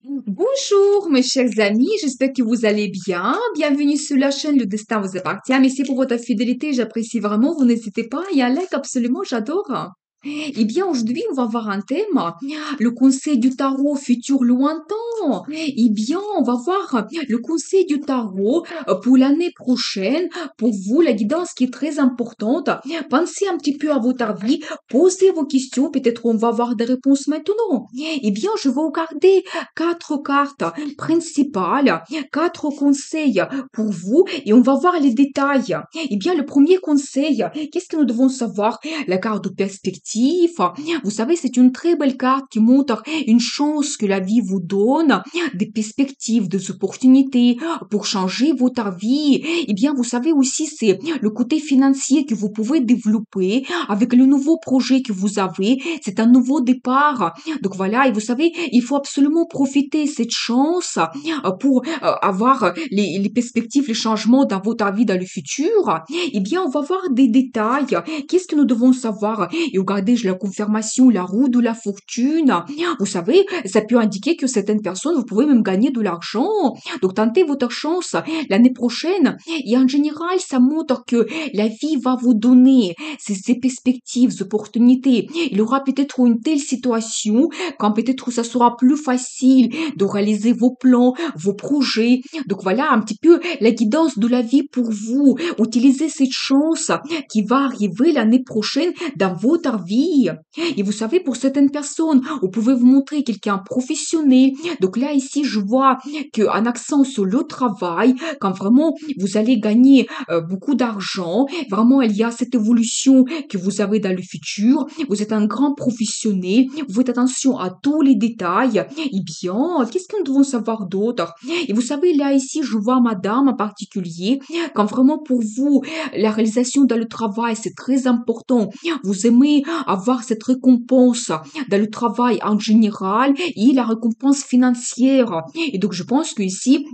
Bonjour mes chers amis, j'espère que vous allez bien. Bienvenue sur la chaîne Le Destin vous appartient. Merci pour votre fidélité, j'apprécie vraiment. Vous n'hésitez pas, il y a un like absolument, j'adore. Eh bien, aujourd'hui, on va voir un thème, le conseil du tarot futur lointain. Eh bien, on va voir le conseil du tarot pour l'année prochaine. Pour vous, la guidance qui est très importante. Pensez un petit peu à votre vie, posez vos questions, peut-être on va avoir des réponses maintenant. Eh bien, je vais regarder quatre cartes principales, quatre conseils pour vous et on va voir les détails. Eh bien, le premier conseil, qu'est-ce que nous devons savoir? La carte de perspective. Vous savez, c'est une très belle carte qui montre une chance que la vie vous donne, des perspectives, des opportunités pour changer votre vie. Eh bien, vous savez aussi, c'est le côté financier que vous pouvez développer avec le nouveau projet que vous avez. C'est un nouveau départ. Donc voilà, et vous savez, il faut absolument profiter de cette chance pour avoir les perspectives, les changements dans votre vie dans le futur. Eh bien, on va voir des détails. Qu'est-ce que nous devons savoir? Et regardez, j'ai la confirmation, la roue de la fortune. Vous savez, ça peut indiquer que certaines personnes, vous pouvez même gagner de l'argent. Donc, tentez votre chance l'année prochaine. Et en général, ça montre que la vie va vous donner ces perspectives, ces opportunités. Il y aura peut-être une telle situation quand peut-être ça sera plus facile de réaliser vos plans, vos projets. Donc voilà un petit peu la guidance de la vie pour vous. Utilisez cette chance qui va arriver l'année prochaine dans votre vie. Et vous savez, pour certaines personnes, vous pouvez vous montrer quelqu'un professionnel. Donc là, ici, je vois qu'un accent sur le travail, quand vraiment vous allez gagner beaucoup d'argent, vraiment, il y a cette évolution que vous avez dans le futur. Vous êtes un grand professionnel. Vous faites attention à tous les détails. Eh bien, qu'est-ce que nous devons savoir d'autre? Et vous savez, là, ici, je vois madame en particulier, quand vraiment pour vous, la réalisation dans le travail, c'est très important. Vous aimez avoir cette récompense dans le travail en général et la récompense financière. Et donc, je pense que ici,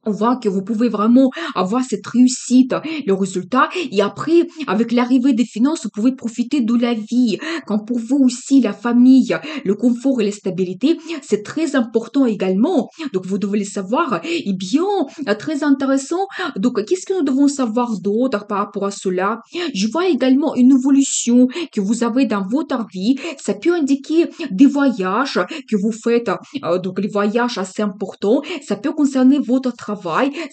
on voit que vous pouvez vraiment avoir cette réussite, le résultat. Et après, avec l'arrivée des finances, vous pouvez profiter de la vie. Quand pour vous aussi, la famille, le confort et la stabilité, c'est très important également. Donc, vous devez le savoir. Eh bien, très intéressant. Donc, qu'est-ce que nous devons savoir d'autre par rapport à cela? Je vois également une évolution que vous avez dans votre vie. Ça peut indiquer des voyages que vous faites. Donc, les voyages assez importants. Ça peut concerner votre travail,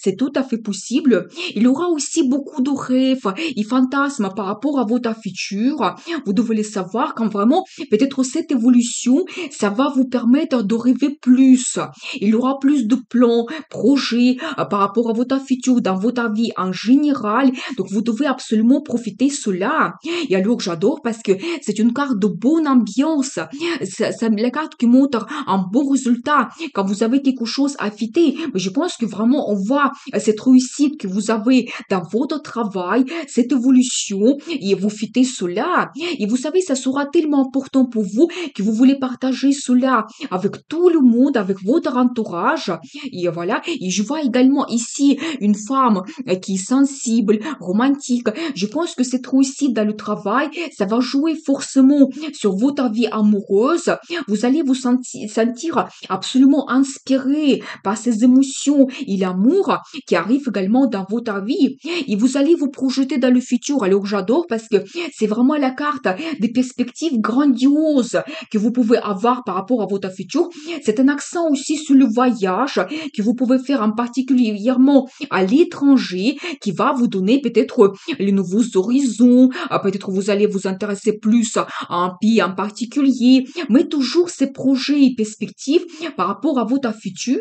c'est tout à fait possible. Il y aura aussi beaucoup de rêves et fantasmes par rapport à votre futur. Vous devez le savoir quand vraiment, peut-être cette évolution, ça va vous permettre de rêver plus. Il y aura plus de plans, projets par rapport à votre futur dans votre vie en général. Donc, vous devez absolument profiter de cela. Et alors, j'adore parce que c'est une carte de bonne ambiance. C'est la carte qui montre un bon résultat quand vous avez quelque chose à fêter. Mais je pense que vraiment, on voit cette réussite que vous avez dans votre travail, cette évolution, et vous fêtez cela. Et vous savez, ça sera tellement important pour vous que vous voulez partager cela avec tout le monde, avec votre entourage. Et voilà. Et je vois également ici une femme qui est sensible, romantique. Je pense que cette réussite dans le travail, ça va jouer forcément sur votre vie amoureuse. Vous allez vous sentir absolument inspiré par ces émotions et l'amour qui arrivent également dans votre vie. Et vous allez vous projeter dans le futur. Alors j'adore parce que c'est vraiment la carte des perspectives grandioses que vous pouvez avoir par rapport à votre futur. C'est un accent aussi sur le voyage que vous pouvez faire en particulièrement à l'étranger qui va vous donner peut-être les nouveaux horizons. Peut-être vous allez vous intéresser plus à un pays en particulier, mais toujours ces projets et perspectives par rapport à votre futur.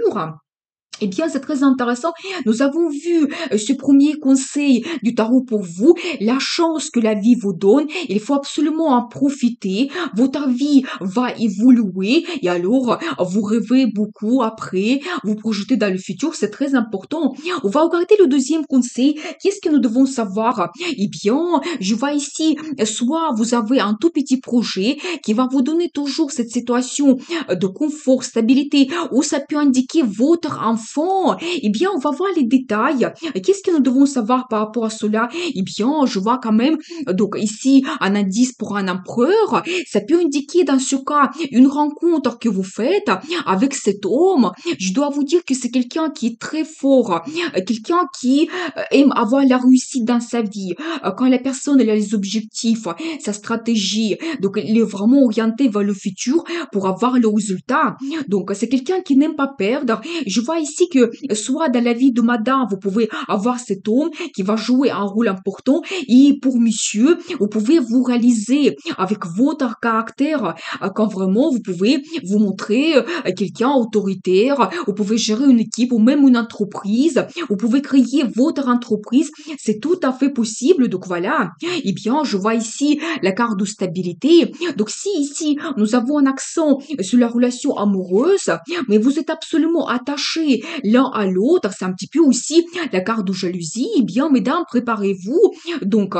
Eh bien, c'est très intéressant. Nous avons vu ce premier conseil du tarot pour vous, la chance que la vie vous donne. Il faut absolument en profiter. Votre vie va évoluer et alors vous rêvez beaucoup après, vous projetez dans le futur, c'est très important. On va regarder le deuxième conseil. Qu'est-ce que nous devons savoir? Eh bien, je vois ici, soit vous avez un tout petit projet qui va vous donner toujours cette situation de confort, stabilité, ou ça peut indiquer votre enfant enfants. Eh bien, on va voir les détails. Qu'est-ce que nous devons savoir par rapport à cela? Eh bien, je vois quand même, donc ici, un indice pour un empereur. Ça peut indiquer dans ce cas une rencontre que vous faites avec cet homme. Je dois vous dire que c'est quelqu'un qui est très fort, quelqu'un qui aime avoir la réussite dans sa vie. Quand la personne elle a les objectifs, sa stratégie, donc il est vraiment orienté vers le futur pour avoir le résultat. Donc c'est quelqu'un qui n'aime pas perdre. Je vois ici que soit dans la vie de madame, vous pouvez avoir cet homme qui va jouer un rôle important et pour monsieur, vous pouvez vous réaliser avec votre caractère quand vraiment vous pouvez vous montrer quelqu'un autoritaire, vous pouvez gérer une équipe ou même une entreprise, vous pouvez créer votre entreprise, c'est tout à fait possible. Donc voilà. Eh bien, je vois ici la carte de stabilité. Donc si ici nous avons un accent sur la relation amoureuse, mais vous êtes absolument attachés l'un à l'autre, c'est un petit peu aussi la carte de jalousie. Eh bien, mesdames, préparez-vous. Donc,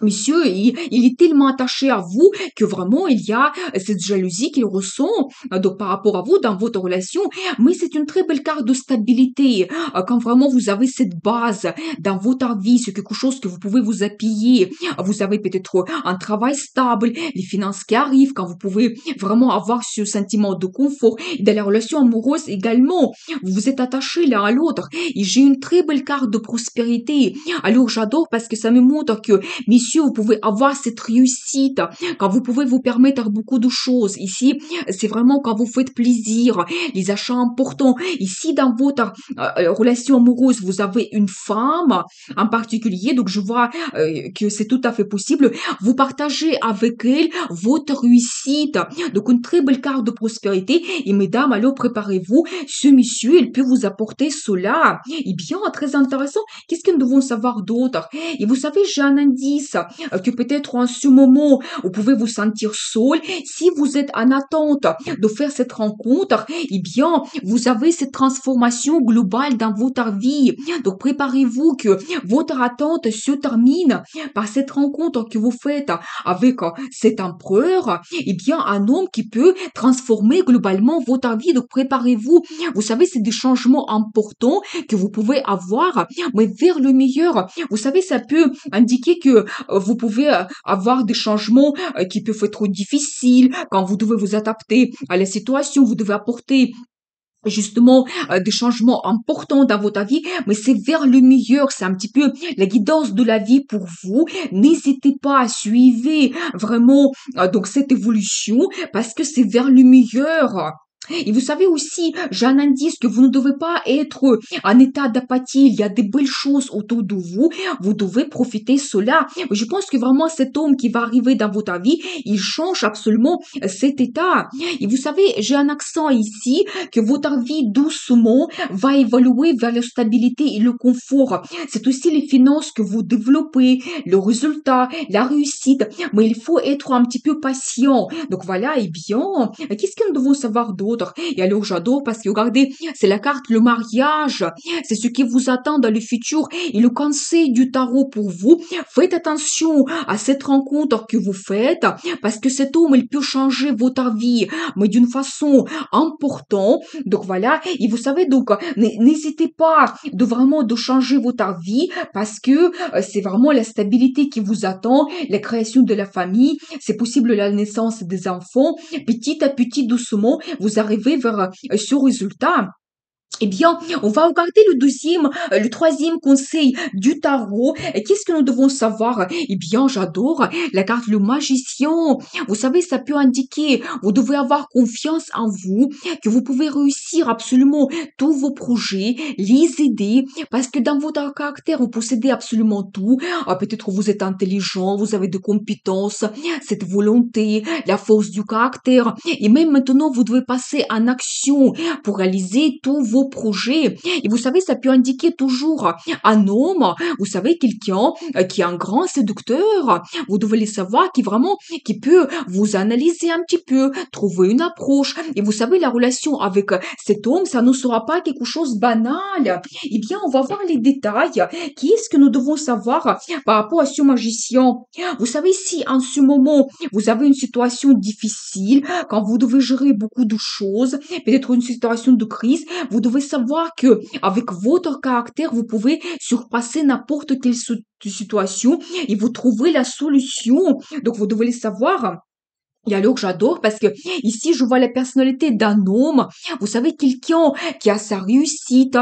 monsieur, il est tellement attaché à vous que vraiment il y a cette jalousie qu'il ressent donc par rapport à vous dans votre relation. Mais c'est une très belle carte de stabilité. Quand vraiment vous avez cette base dans votre vie, c'est quelque chose que vous pouvez vous appuyer. Vous avez peut-être un travail stable, les finances qui arrivent, quand vous pouvez vraiment avoir ce sentiment de confort. Et dans la relation amoureuse également, vous vous êtes attachés l'un à l'autre. Et j'ai une très belle carte de prospérité. Alors j'adore parce que ça me montre que messieurs, vous pouvez avoir cette réussite, quand vous pouvez vous permettre beaucoup de choses. Ici, c'est vraiment quand vous faites plaisir, les achats importants. Ici, dans votre relation amoureuse, vous avez une femme en particulier, donc je vois que c'est tout à fait possible. Vous partagez avec elle votre réussite, donc une très belle carte de prospérité. Et mesdames, alors préparez-vous, ce monsieur, il peut vous apporter cela. Eh bien, très intéressant. Qu'est-ce que nous devons savoir d'autre? Et vous savez, j'ai un indice que peut-être en ce moment, vous pouvez vous sentir seul. Si vous êtes en attente de faire cette rencontre, eh bien, vous avez cette transformation globale dans votre vie. Donc, préparez-vous que votre attente se termine par cette rencontre que vous faites avec cet empereur. Eh bien, un homme qui peut transformer globalement votre vie. Donc, préparez-vous. Vous savez, c'est des changements importants que vous pouvez avoir, mais vers le meilleur. Vous savez, ça peut indiquer que vous pouvez avoir des changements qui peuvent être difficiles quand vous devez vous adapter à la situation, vous devez apporter justement des changements importants dans votre vie, mais c'est vers le meilleur, c'est un petit peu la guidance de la vie pour vous. N'hésitez pas à suivre vraiment donc cette évolution parce que c'est vers le meilleur. Et vous savez aussi, j'ai un indice que vous ne devez pas être en état d'apathie. Il y a des belles choses autour de vous. Vous devez profiter de cela. Je pense que vraiment cet homme qui va arriver dans votre vie, il change absolument cet état. Et vous savez, j'ai un accent ici que votre vie doucement va évoluer vers la stabilité et le confort. C'est aussi les finances que vous développez, le résultat, la réussite. Mais il faut être un petit peu patient. Donc voilà, et bien, qu'est-ce que nous devons savoir d'autre? Et alors j'adore parce que regardez, c'est la carte le mariage. C'est ce qui vous attend dans le futur. Et le conseil du tarot pour vous, faites attention à cette rencontre que vous faites parce que cet homme, il peut changer votre vie, mais d'une façon importante. Donc voilà, et vous savez, donc n'hésitez pas de vraiment de changer votre vie parce que c'est vraiment la stabilité qui vous attend, la création de la famille, c'est possible la naissance des enfants, petit à petit, doucement, vous arrivez vers ce résultat. Eh bien, on va regarder le troisième conseil du tarot. Et qu'est-ce que nous devons savoir? Eh bien, j'adore la carte le magicien. Vous savez, ça peut indiquer, vous devez avoir confiance en vous, que vous pouvez réussir absolument tous vos projets, les aider, parce que dans votre caractère, vous possédez absolument tout. Peut-être vous êtes intelligent, vous avez des compétences, cette volonté, la force du caractère. Et même maintenant, vous devez passer en action pour réaliser tous vos projets. Et vous savez, ça peut indiquer toujours un homme, vous savez, quelqu'un qui est un grand séducteur. Vous devez le savoir, qui peut vous analyser un petit peu, trouver une approche. Et vous savez, la relation avec cet homme, ça ne sera pas quelque chose de banal. Eh bien, on va voir les détails. Qu'est-ce que nous devons savoir par rapport à ce magicien? Vous savez, si en ce moment, vous avez une situation difficile, quand vous devez gérer beaucoup de choses, peut-être une situation de crise, vous devez savoir que avec votre caractère, vous pouvez surpasser n'importe quelle situation et vous trouverez la solution. Donc, vous devez le savoir. Et alors, j'adore parce que ici, je vois la personnalité d'un homme. Vous savez, quelqu'un qui a sa réussite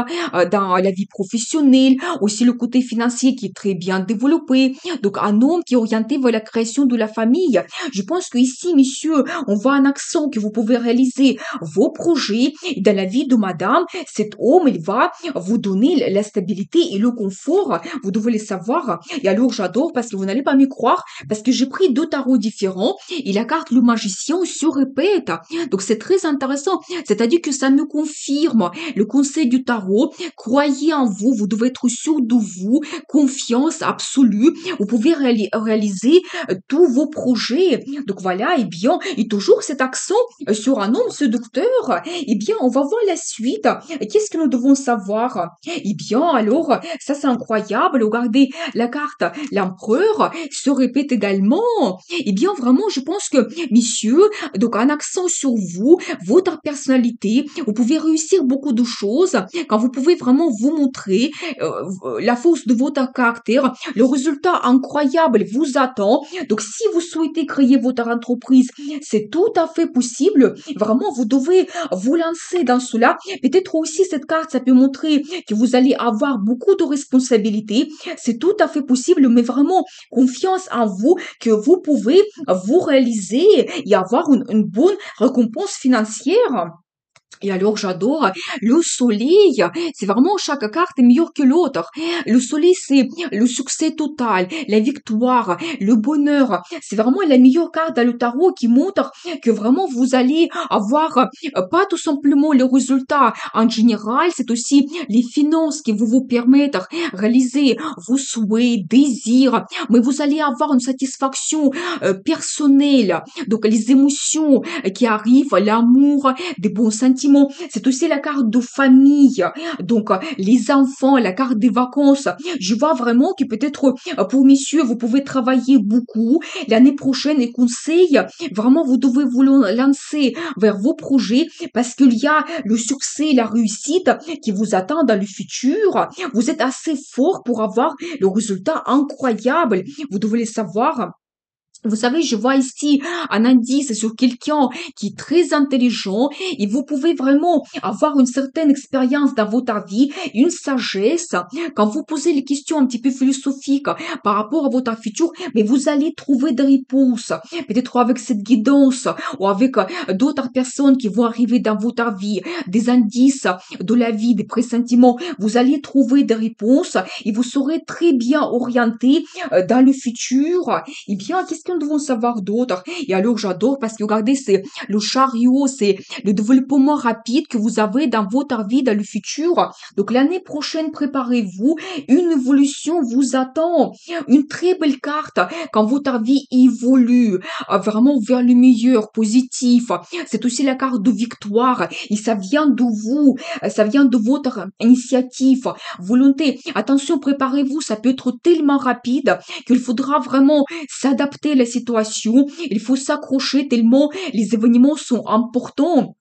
dans la vie professionnelle, aussi le côté financier qui est très bien développé. Donc, un homme qui est orienté vers la création de la famille. Je pense que ici, messieurs, on voit un accent que vous pouvez réaliser vos projets. Et dans la vie de madame, cet homme, il va vous donner la stabilité et le confort. Vous devez le savoir. Et alors, j'adore parce que vous n'allez pas me croire, parce que j'ai pris deux tarots différents et la carte le magicien se répète. Donc c'est très intéressant. C'est-à-dire que ça me confirme le conseil du tarot. Croyez en vous, vous devez être sûr de vous, confiance absolue. Vous pouvez réaliser tous vos projets. Donc voilà, et bien, et toujours cet accent sur un homme séducteur. Eh bien, on va voir la suite. Qu'est-ce que nous devons savoir? Eh bien, alors, ça c'est incroyable. Regardez, la carte l'empereur se répète également. Eh bien, vraiment, je pense que, messieurs, donc un accent sur vous, votre personnalité, vous pouvez réussir beaucoup de choses quand vous pouvez vraiment vous montrer la force de votre caractère. Le résultat incroyable vous attend. Donc, si vous souhaitez créer votre entreprise, c'est tout à fait possible. Vraiment, vous devez vous lancer dans cela. Peut-être aussi cette carte, ça peut montrer que vous allez avoir beaucoup de responsabilités. C'est tout à fait possible, mais vraiment confiance en vous que vous pouvez vous réaliser et avoir une bonne récompense financière. Et alors, j'adore le soleil. C'est vraiment chaque carte est meilleure que l'autre. Le soleil, c'est le succès total, la victoire, le bonheur. C'est vraiment la meilleure carte dans le tarot qui montre que vraiment vous allez avoir pas tout simplement les résultats en général, c'est aussi les finances qui vont vous permettre de réaliser vos souhaits, désirs, mais vous allez avoir une satisfaction personnelle. Donc, les émotions qui arrivent, l'amour, des bons sentiments. C'est aussi la carte de famille. Donc, les enfants, la carte des vacances. Je vois vraiment que peut-être pour messieurs, vous pouvez travailler beaucoup. L'année prochaine, et conseil, vraiment, vous devez vous lancer vers vos projets parce qu'il y a le succès, la réussite qui vous attend dans le futur. Vous êtes assez fort pour avoir le résultat incroyable. Vous devez le savoir. Vous savez, je vois ici un indice sur quelqu'un qui est très intelligent et vous pouvez vraiment avoir une certaine expérience dans votre vie, une sagesse. Quand vous posez les questions un petit peu philosophiques par rapport à votre futur, mais vous allez trouver des réponses. Peut-être avec cette guidance ou avec d'autres personnes qui vont arriver dans votre vie, des indices de la vie, des pressentiments. Vous allez trouver des réponses et vous serez très bien orienté dans le futur. Eh bien, qu'est-ce que nous devons savoir d'autre? Et alors, j'adore parce que regardez, c'est le chariot, c'est le développement rapide que vous avez dans votre vie, dans le futur. Donc, l'année prochaine, préparez-vous. Une évolution vous attend. Une très belle carte quand votre vie évolue vraiment vers le meilleur, positif. C'est aussi la carte de victoire et ça vient de vous. Ça vient de votre initiative, volonté. Attention, préparez-vous. Ça peut être tellement rapide qu'il faudra vraiment s'adapter à la situation. Il faut s'accrocher tellement les événements sont importants.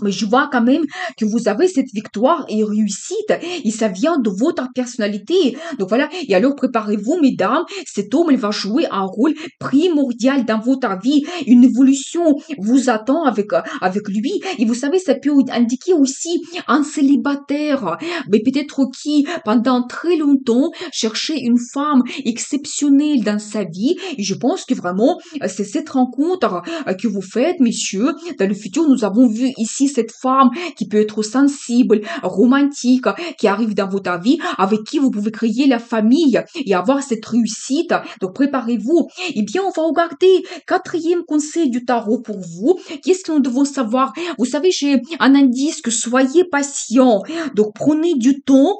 Mais je vois quand même que vous avez cette victoire et réussite et ça vient de votre personnalité. Donc voilà, et alors préparez-vous mesdames, cet homme il va jouer un rôle primordial dans votre vie. Une évolution vous attend avec lui et vous savez ça peut indiquer aussi un célibataire, mais peut-être qui pendant très longtemps cherchait une femme exceptionnelle dans sa vie et je pense que vraiment c'est cette rencontre que vous faites messieurs. Dans le futur nous avons vu ici cette femme qui peut être sensible, romantique, qui arrive dans votre vie, avec qui vous pouvez créer la famille et avoir cette réussite. Donc préparez-vous. Eh bien, on va regarder quatrième conseil du tarot pour vous. Qu'est-ce que nous devons savoir? Vous savez, j'ai un indice que soyez patient. Donc prenez du temps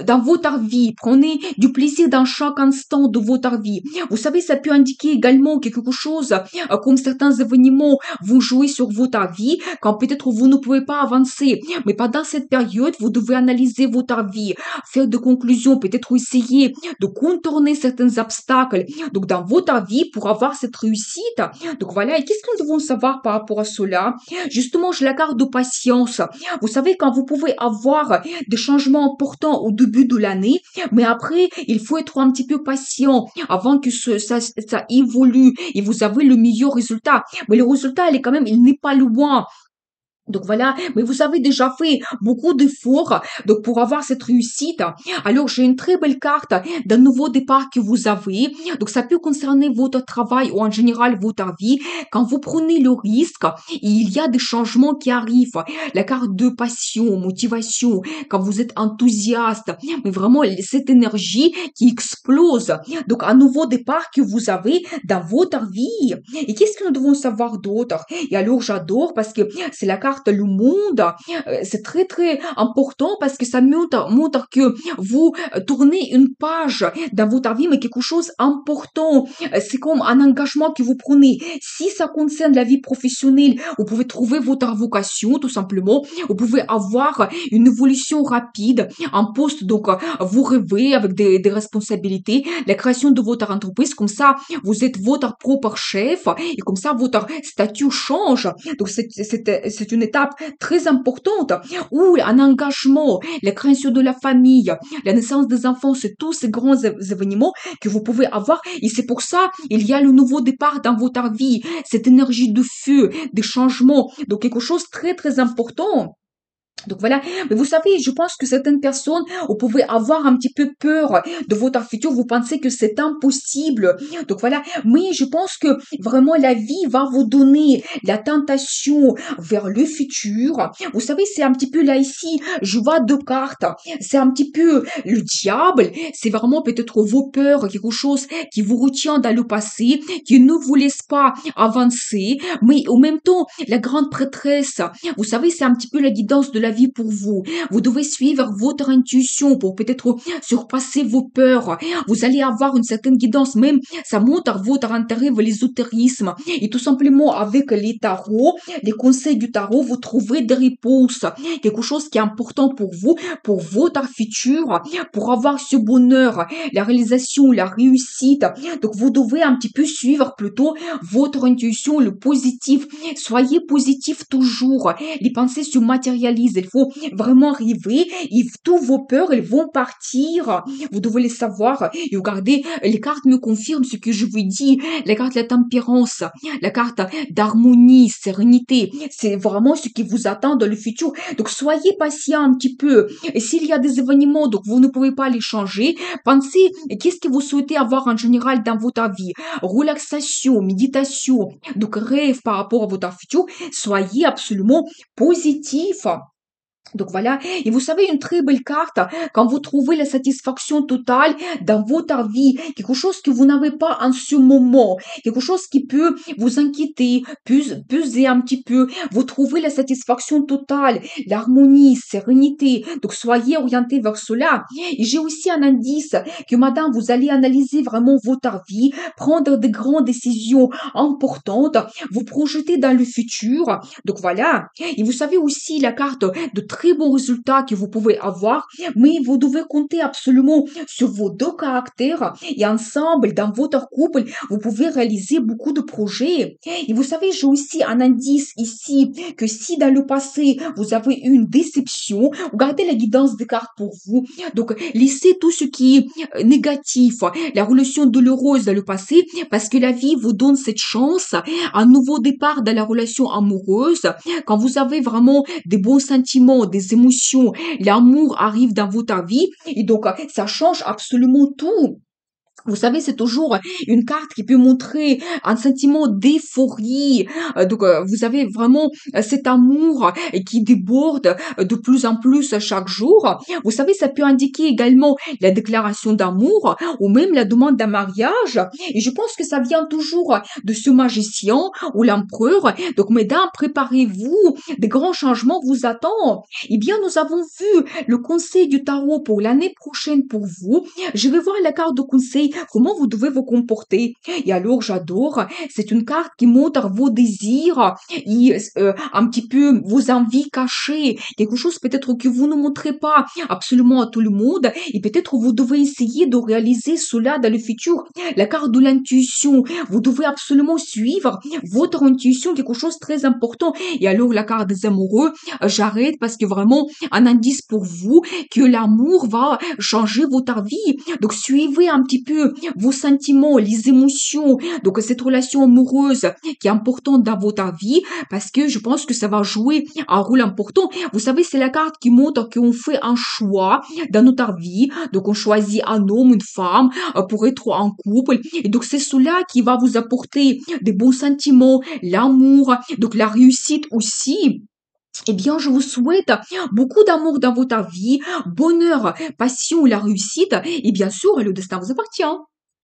dans votre vie. Prenez du plaisir dans chaque instant de votre vie. Vous savez, ça peut indiquer également que quelque chose comme certains événements vont jouer sur votre vie quand peut-être vous ne pouvez pas avancer. Mais pendant cette période, vous devez analyser votre vie, faire des conclusions, peut-être essayer de contourner certains obstacles donc dans votre vie pour avoir cette réussite. Donc voilà, et qu'est-ce que nous devons savoir par rapport à cela? Justement, je la garde de patience. Vous savez, quand vous pouvez avoir des changements importants au début de l'année, mais après, il faut être un petit peu patient avant que ça évolue et vous avez le meilleur résultat. Mais le résultat, il n'est pas loin. Donc voilà, mais vous avez déjà fait beaucoup d'efforts donc pour avoir cette réussite. Alors j'ai une très belle carte d'un nouveau départ que vous avez. Donc ça peut concerner votre travail ou en général votre vie. Quand vous prenez le risque, il y a des changements qui arrivent. La carte de passion, motivation, quand vous êtes enthousiaste, mais vraiment cette énergie qui explose. Donc un nouveau départ que vous avez dans votre vie. Et qu'est-ce que nous devons savoir d'autre? Et alors j'adore parce que c'est la carte le monde. C'est très très important parce que ça montre que vous tournez une page dans votre vie, mais quelque chose d'important. C'est comme un engagement que vous prenez. Si ça concerne la vie professionnelle, vous pouvez trouver votre vocation tout simplement. Vous pouvez avoir une évolution rapide, un poste, donc vous rêvez avec des responsabilités, la création de votre entreprise, comme ça vous êtes votre propre chef et comme ça votre statut change. Donc c'est une étape très importante où un engagement, la création de la famille, la naissance des enfants, c'est tous ces grands événements que vous pouvez avoir et c'est pour ça il y a le nouveau départ dans votre vie, cette énergie de feu, des changements, donc quelque chose de très très important. Donc voilà, mais vous savez, je pense que certaines personnes, vous pouvez avoir un petit peu peur de votre futur, vous pensez que c'est impossible. Donc voilà, mais je pense que vraiment la vie va vous donner la tentation vers le futur. Vous savez, c'est un petit peu là ici, je vois deux cartes. C'est un petit peu le diable, c'est vraiment peut-être vos peurs, quelque chose qui vous retient dans le passé, qui ne vous laisse pas avancer, mais en même temps, la grande prêtresse, vous savez, c'est un petit peu la guidance de la vie pour vous. Vous devez suivre votre intuition pour peut-être surpasser vos peurs. Vous allez avoir une certaine guidance, même ça monte à votre intérêt vers l'ésotérisme. Et tout simplement, avec les tarots, les conseils du tarot, vous trouverez des réponses. Quelque chose qui est important pour vous, pour votre futur, pour avoir ce bonheur, la réalisation, la réussite. Donc, vous devez un petit peu suivre plutôt votre intuition, le positif. Soyez positif toujours. Les pensées se matérialisent. Il faut vraiment rêver et tous vos peurs, elles vont partir. Vous devez les savoir. Et regardez, les cartes me confirment ce que je vous dis. La carte de la tempérance, la carte d'harmonie, sérénité. C'est vraiment ce qui vous attend dans le futur. Donc, soyez patient un petit peu. Et s'il y a des événements, donc vous ne pouvez pas les changer, pensez, qu'est-ce que vous souhaitez avoir en général dans votre vie? Relaxation, méditation, donc rêve par rapport à votre futur. Soyez absolument positif. Donc voilà, et vous savez, une très belle carte, quand vous trouvez la satisfaction totale dans votre vie, quelque chose que vous n'avez pas en ce moment, quelque chose qui peut vous inquiéter, peser un petit peu, vous trouvez la satisfaction totale, l'harmonie, sérénité, donc soyez orienté vers cela. Et j'ai aussi un indice que madame, vous allez analyser vraiment votre vie, prendre de grandes décisions importantes, vous projeter dans le futur, donc voilà. Et vous savez aussi la carte de très bons résultats que vous pouvez avoir, mais vous devez compter absolument sur vos deux caractères et ensemble, dans votre couple, vous pouvez réaliser beaucoup de projets. Et vous savez, j'ai aussi un indice ici que si dans le passé, vous avez eu une déception, regardez la guidance des cartes pour vous. Donc, laissez tout ce qui est négatif, la relation douloureuse dans le passé, parce que la vie vous donne cette chance, un nouveau départ dans la relation amoureuse, quand vous avez vraiment des bons sentiments, des émotions, l'amour arrive dans votre vie et donc ça change absolument tout. Vous savez, c'est toujours une carte qui peut montrer un sentiment d'euphorie. Donc, vous avez vraiment cet amour qui déborde de plus en plus chaque jour. Vous savez, ça peut indiquer également la déclaration d'amour ou même la demande d'un mariage. Et je pense que ça vient toujours de ce magicien ou l'empereur. Donc, mesdames, préparez-vous. Des grands changements vous attendent. Eh bien, nous avons vu le conseil du tarot pour l'année prochaine pour vous. Je vais voir la carte de conseil comment vous devez vous comporter. Et alors, j'adore, c'est une carte qui montre vos désirs, et, un petit peu vos envies cachées, quelque chose peut-être que vous ne montrez pas absolument à tout le monde, et peut-être vous devez essayer de réaliser cela dans le futur. La carte de l'intuition, vous devez absolument suivre votre intuition, quelque chose de très important. Et alors, la carte des amoureux, j'arrête parce que vraiment, un indice pour vous, que l'amour va changer votre vie. Donc, suivez un petit peu vos sentiments, les émotions. Donc, cette relation amoureuse qui est importante dans votre vie, parce que je pense que ça va jouer un rôle important. Vous savez, c'est la carte qui montre qu'on fait un choix dans notre vie. Donc, on choisit un homme, une femme, pour être en couple. Et donc, c'est cela qui va vous apporter des bons sentiments, l'amour, donc la réussite aussi. Eh bien, je vous souhaite beaucoup d'amour dans votre vie, bonheur, passion, la réussite, et bien sûr, le destin vous appartient.